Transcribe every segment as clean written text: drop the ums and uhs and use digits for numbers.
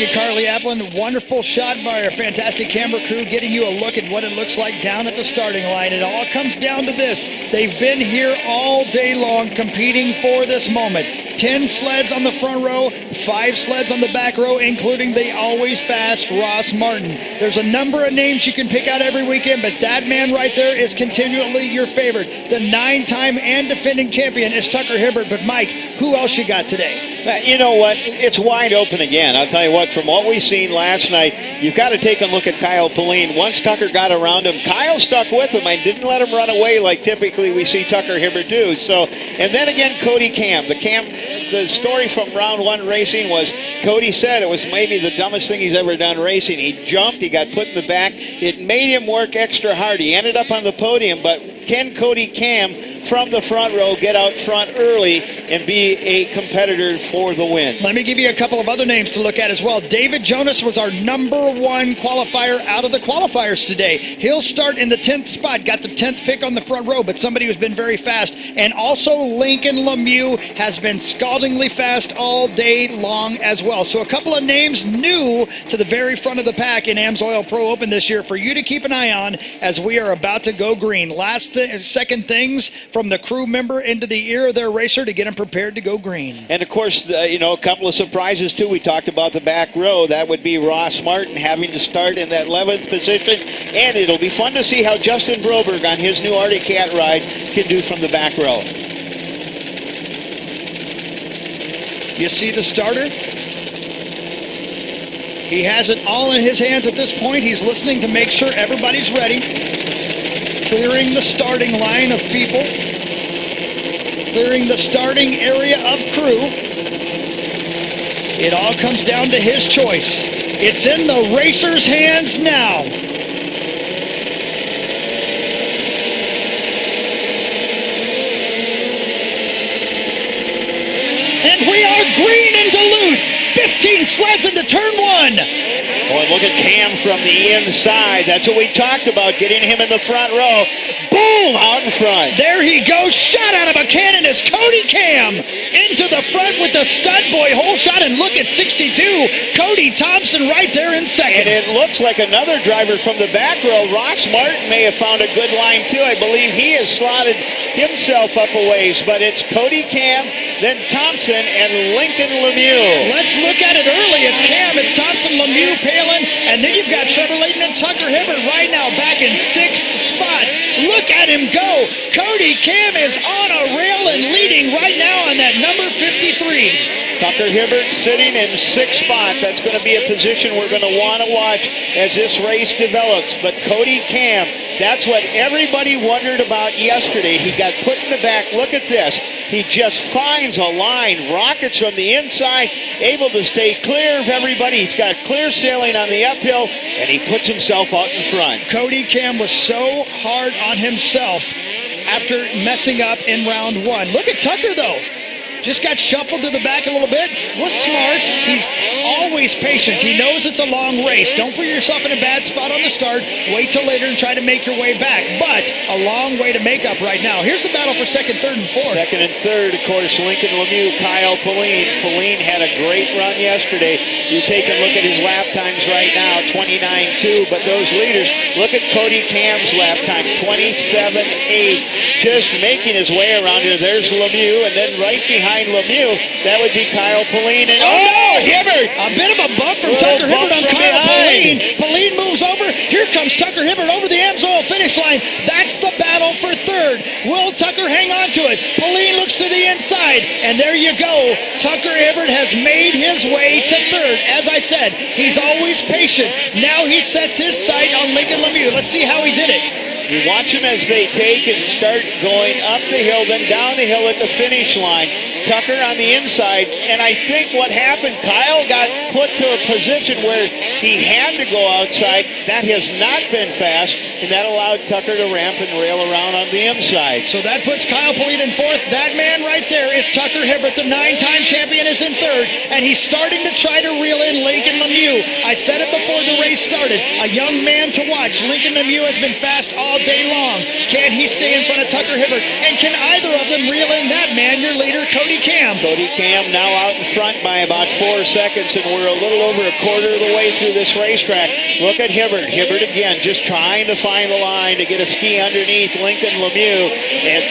you, Carly Applin. Wonderful shot by our fantastic camera crew, getting you a look at what it looks like down at the starting line. It all comes down to this. They've been here all day long competing for this moment. 10 sleds on the front row, 5 sleds on the back row, including the always fast Ross Martin. There's a number of names you can pick out every weekend, but that man right there is continually your favorite. The 9-time and defending champion is Tucker Hibbert. But Mike, who else you got today? You know what? It's wide open again. I'll tell you what, from what we've seen last night, you've got to take a look at Kyle Pauline. Once Tucker got around him, Kyle stuck with him. I didn't let him run away like typically we see Tucker Hibbert do. So, and then again, Cody Cam. The story from round 1 racing was Cody said it was maybe the dumbest thing he's ever done racing. He jumped, he got put in the back. It made him work extra hard. He ended up on the podium, but can Cody Cam from the front row get out front early and be a competitor for the win? Let me give you a couple of other names to look at as well. David Jonas was our #1 qualifier out of the qualifiers today. He'll start in the 10th spot, got the 10th pick on the front row, but somebody who's been very fast. And also Lincoln Lemieux has been scaldingly fast all day long as well. So a couple of names new to the very front of the pack in AMSOIL Pro Open this year for you to keep an eye on as we are about to go green. Second things from the crew member into the ear of their racer to get them prepared to go green. And of course, a couple of surprises too. We talked about the back row. That would be Ross Martin having to start in that 11th position. And it'll be fun to see how Justin Broberg on his new Arctic Cat ride can do from the back row. You see the starter? He has it all in his hands at this point. He's listening to make sure everybody's ready. Clearing the starting line of people. Clearing the starting area of crew. It all comes down to his choice. It's in the racer's hands now. And we are green in Duluth. 15 sleds into turn 1. Boy, look at Cam from the inside. That's what we talked about, getting him in the front row. Boom, out in front. There he goes. Shot out of a cannon is Cody Cam. Into the front with the stud boy hole shot. And look at 62. Cody Thompson right there in second. And it looks like another driver from the back row. Ross Martin may have found a good line, too. I believe he has slotted himself up a ways. But it's Cody Cam, then Thompson, and Lincoln Lemieux. Let's look at it early. It's Cam, it's Thompson, Lemieux, Palin, and then you've got Trevor Layton and Tucker Hibbert right now back in 6th spot. Look at him go. Cody Cam is on a rail and leading right now on that number 53. Tucker Hibbert sitting in 6th spot. That's going to be a position we're going to want to watch as this race develops. But Cody Cam, that's what everybody wondered about yesterday. He got put in the back. Look at this. He just finds a line, rockets from the inside, able to stay clear of everybody. He's got clear sailing on the uphill, and he puts himself out in front. Cody Cam was so hard on himself after messing up in round 1. Look at Tucker, though. Just got shuffled to the back a little bit. Was smart. He's always patient. He knows it's a long race. Don't put yourself in a bad spot on the start. Wait till later and try to make your way back. But a long way to make up right now. Here's the battle for second, third, and fourth. Second and third, of course, Lincoln Lemieux, Kyle Pauline. Pauline had a great run yesterday. You take a look at his lap times right now, 29.2. But those leaders, look at Cody Cam's lap time, 27.8. Just making his way around here. There's Lemieux, and then right behind Lemieux, that would be Kyle Pauline. And no! Hibbert! A bit of a bump from Tucker Hibbert on Kyle Pauline. Pauline moves over. Here comes Tucker Hibbert over the AMSOIL finish line. That's the battle for third. Will Tucker hang on to it? Pauline looks to the inside, and there you go. Tucker Hibbert has made his way to third. As I said, he's always patient. Now he sets his sight on Lincoln Lemieux. Let's see how he did it. You watch them as they take and start going up the hill, then down the hill at the finish line. Tucker on the inside, and I think what happened, Kyle got put to a position where he had to go outside. That has not been fast, and that allowed Tucker to ramp and rail around on the inside. So that puts Kyle Pauline in fourth. That man right there is Tucker Hibbert. The 9-time champion is in third, and he's starting to try to reel in Lincoln Lemieux. I said it before the race started. A young man to watch. Lincoln Lemieux has been fast all day long. Can he stay in front of Tucker Hibbert? And can either of them reel in that man, your leader, Cody Cam. Cody Cam now out in front by about 4 seconds, and we're a little over a quarter of the way through this racetrack. Look at Hibbert. Hibbert again, just trying to find the line to get a ski underneath Lincoln Lemieux and,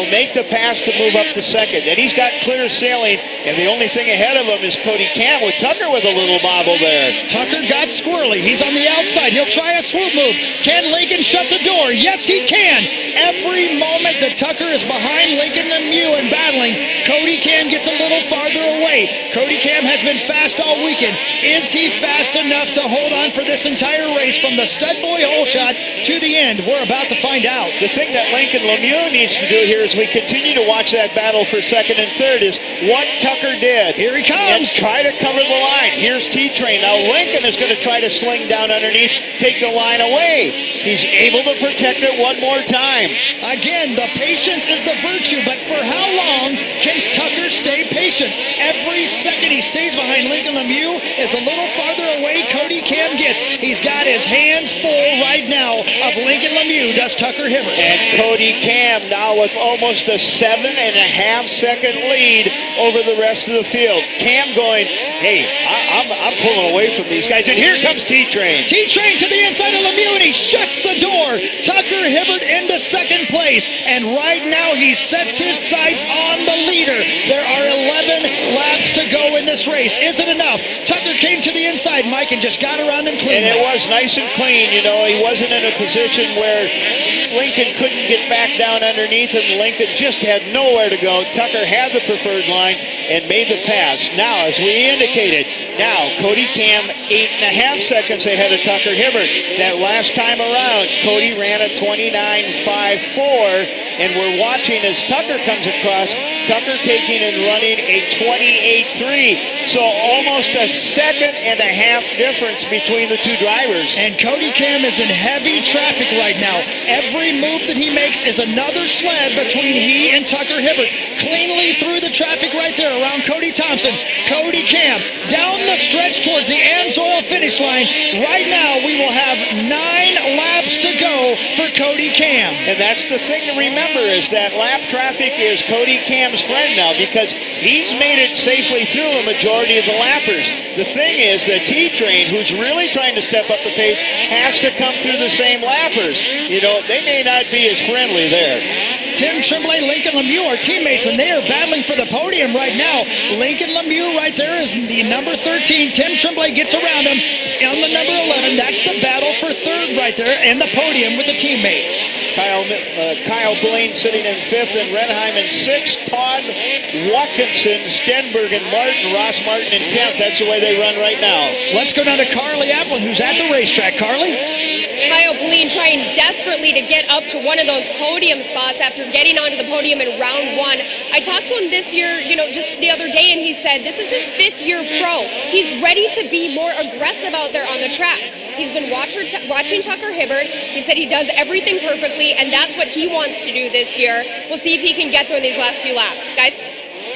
make the pass to move up to second. And he's got clear sailing, and the only thing ahead of him is Cody Cam with Tucker with a little bobble there. Tucker got squirrely. He's on the outside. He'll try a swoop move. Can Lincoln shut the door? Yes, he can. Every moment that Tucker is behind Lincoln Lemieux and battling, Cody Cam gets a little farther away. Cody Cam has been fast all weekend. Is he fast enough to hold on for this entire race from the stud boy hole shot to the end? We're about to find out. The thing that Lincoln Lemieux needs to do here as we continue to watch that battle for second and third is what Tucker did. Here he comes. And try to cover the line. Here's T-Train. Now Lincoln is going to try to sling down underneath, take the line away. He's able to protect it one more time. Again, the patience is the virtue, but for how long can Tucker stay patient? Every second he stays behind Lincoln Lemieux is a little farther away Cody Cam gets. He's got his hands full right now of Lincoln Lemieux, does Tucker Hibbert. And Cody Cam now with almost a 7.5 second lead over the rest of the field. Cam going, hey, I'm pulling away from these guys. And here comes T-Train. T-Train to the inside of Lemieux, and he shuts the door. Tucker Hibbert into second place. And right now he sets his sights on the leader. There are 11 laps to go in this race. Is it enough? Tucker came to the inside, Mike, and just got around him clean. And it was nice and clean. He wasn't in a position where Lincoln couldn't get back down underneath him. Lincoln just had nowhere to go. Tucker had the preferred line and made the pass. Now, as we indicated, now Cody Cam 8.5 seconds ahead of Tucker Hibbert. That last time around, Cody ran a 29.54, and we're watching as Tucker comes across. Tucker taking and running a 28.3. So almost a 1.5 seconds difference between the two drivers. And Cody Cam is in heavy traffic right now. Every move that he makes is another sled between he and Tucker Hibbert. Cleanly through the traffic right there around Cody Thompson. Cody Cam down the stretch towards the Amsoil finish line. Right now we will have 9 laps to go for Cody Cam. And that's the thing to remember is that lap traffic is Cody Cam's friend now because he's made it safely through a majority of the lappers. The thing is that T-Train, who's really trying to step up the pace, has to come through the same lappers. They may not be as friendly there. Tim Tremblay, Lincoln Lemieux are teammates, and they are battling for the podium right now. Lincoln Lemieux right there is the number 13. Tim Tremblay gets around him on the number 11. That's the battle for third right there, and the podium with the teammates. Kyle Blaine sitting in fifth, and Renheim in sixth. Todd Watkinson, Stenberg, and Ross Martin in 10th. That's the way they run right now. Let's go down to Carly Applin, who's at the racetrack. Carly? Kyle Blaine trying desperately to get up to one of those podium spots after getting onto the podium in round one. I talked to him this year, just the other day, and he said this is his 5th year pro. He's ready to be more aggressive out there on the track. He's been watching Tucker Hibbert. He said he does everything perfectly, and that's what he wants to do this year. We'll see if he can get there in these last few laps. Guys?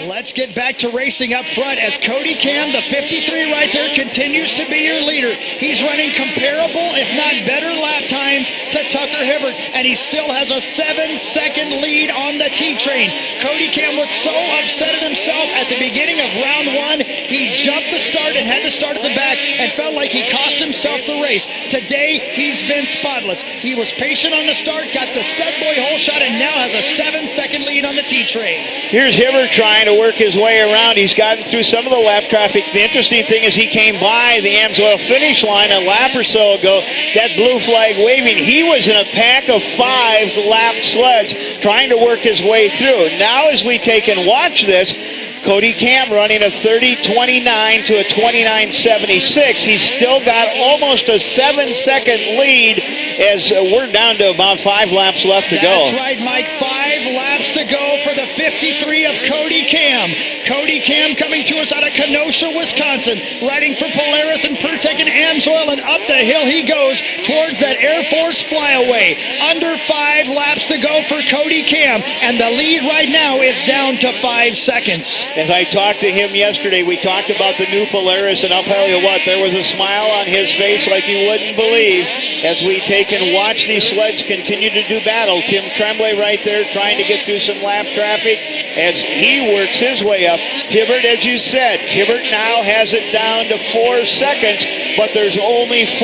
Let's get back to racing up front as Cody Cam, the 53 right there, continues to be your leader. He's running comparable, if not better, lap times to Tucker Hibbert, and he still has a 7-second lead on the T-Train. Cody Cam was so upset at himself at the beginning of round one, he jumped the start and had to start at the back and felt like he cost himself the race. Today, he's been spotless. He was patient on the start, got the stud boy hole shot, and now has a 7-second lead on the T-Train. Here's Hibbert trying to work his way around. He's gotten through some of the lap traffic. The interesting thing is he came by the Amsoil finish line a lap or so ago. That blue flag waving. He was in a pack of 5 lap sleds trying to work his way through. Now as we take and watch this, Cody Cam running a 30.29 to a 29.76. He's still got almost a 7-second lead as we're down to about 5 laps left to go. That's right, Mike. 5 laps to go for the 53 of Cody Cam. Cody Cam coming to us out of Kenosha, Wisconsin, riding for Polaris and Pertec and Amsoil, and up the hill he goes towards that Air Force flyaway. Under 5 laps to go for Cody Cam, and the lead right now is down to 5 seconds. As I talked to him yesterday, we talked about the new Polaris, and I'll tell you what, there was a smile on his face like you wouldn't believe as we take and watch these sleds continue to do battle. Tim Tremblay right there trying to get through some lap traffic as he works his way up. Hibbert, as you said, Hibbert now has it down to 4 seconds, but there's only 4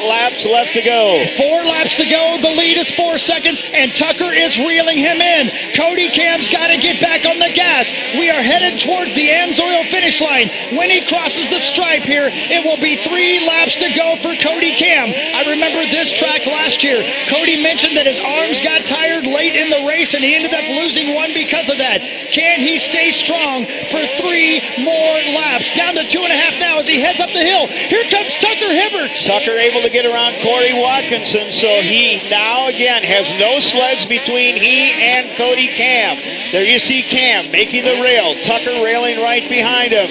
laps left to go. 4 laps to go. The lead is 4 seconds, and Tucker is reeling him in. Cody Cam's got to get back on the gas. We are headed towards the Amsoil finish line. When he crosses the stripe here, it will be 3 laps to go for Cody Cam. I remember this track last year. Cody mentioned that his arms got tired late in the race, and he ended up losing one because of that. Can he stay strong for 3 more laps? Down to 2.5 now as he heads up the hill. Here comes Tucker Hibbert. Tucker able to get around Corey Watkinson, so he now again has no sleds between he and Cody Cam. There you see Cam making the rail. Tucker railing right behind him.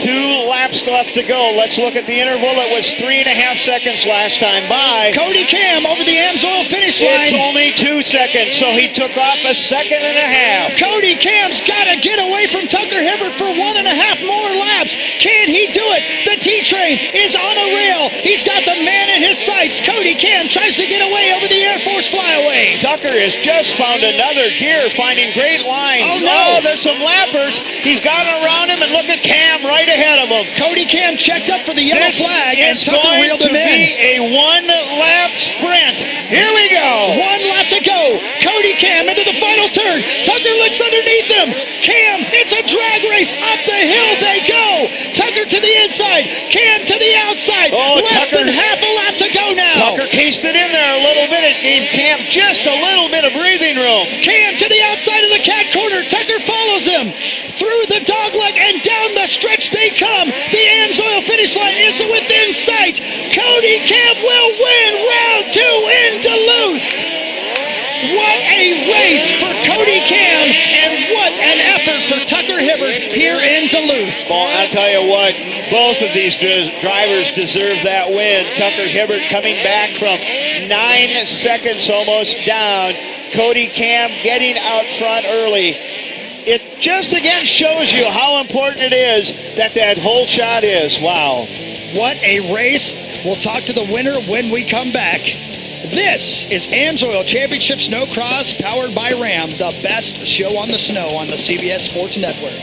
2 laps left to go. Let's look at the interval. It was 3.5 seconds last time by. Cody Cam over the Amsoil finish line. It's only 2 seconds, so he took off 1.5 seconds. Cody Cam's got to get away from Tucker Hibbert for 1.5 more laps. Can he do it? The T-Train is on a rail. He's got the man in his sights. Cody Cam tries to get away over the Air Force flyaway. Tucker has just found another gear, finding great lines. Oh, no. There's some lappers. He's got around him, and look at Cam right ahead of him. Cody Cam checked up for the yellow flag, and It's Tucker going reeled to him in. be a 1-lap sprint. Here we go. 1 lap to go. Cody Cam into the final turn. Tucker looks underneath him. Cam, it's a drag race. Up the hill they go. Tucker to the inside. Cam to the outside. Less than half a lap to go now. Tucker cased it in there a little bit. It gave Cam just a little bit of breathing room. Cam to the outside of the cat corner. Tucker follows him through the dogleg and down the stretch they come. The Amsoil finish line is within sight. Cody Cam will win round 2 in Duluth. What a race for Cody Cam, and what an effort for Tucker Hibbert here in Duluth. Well, I'll tell you what, both of these drivers deserve that win. Tucker Hibbert coming back from 9 seconds almost down. Cody Cam getting out front early. It just again shows you how important it is that whole shot is. Wow. What a race. We'll talk to the winner when we come back. This is Amsoil Championship Snowcross powered by Ram, the best show on the snow on the CBS Sports Network.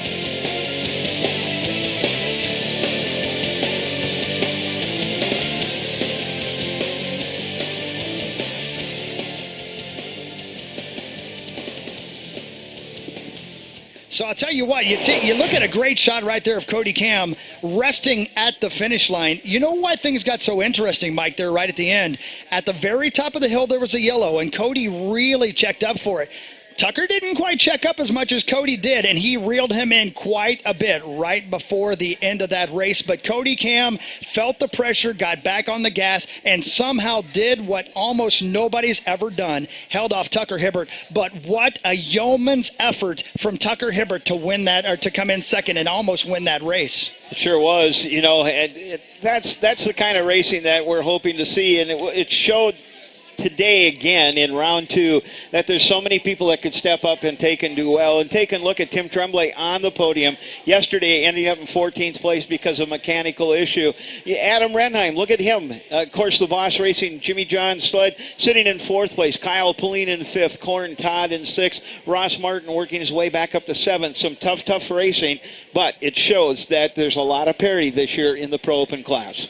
So I'll tell you what, you look at a great shot right there of Cody Cam resting at the finish line. You know why things got so interesting, Mike, there right at the end? At the very top of the hill, there was a yellow, and Cody really checked up for it. Tucker didn't quite check up as much as Cody did, and he reeled him in quite a bit right before the end of that race. But Cody Cam felt the pressure, got back on the gas, and somehow did what almost nobody's ever done, held off Tucker Hibbert. But what a yeoman's effort from Tucker Hibbert to win that, or to come in second and almost win that race. It sure was. You know, that's the kind of racing that we're hoping to see, and it showed today again in round 2 that there's so many people that could step up and take and do well. And take a look at Tim Tremblay on the podium yesterday, ending up in 14th place because of a mechanical issue. Adam Renheim, look at him. Of course, the Boss Racing Jimmy John sled sitting in 4th place. Kyle Pauline in 5th. Corn Todd in 6th. Ross Martin working his way back up to 7th. Some tough racing, but it shows that there's a lot of parity this year in the Pro Open class.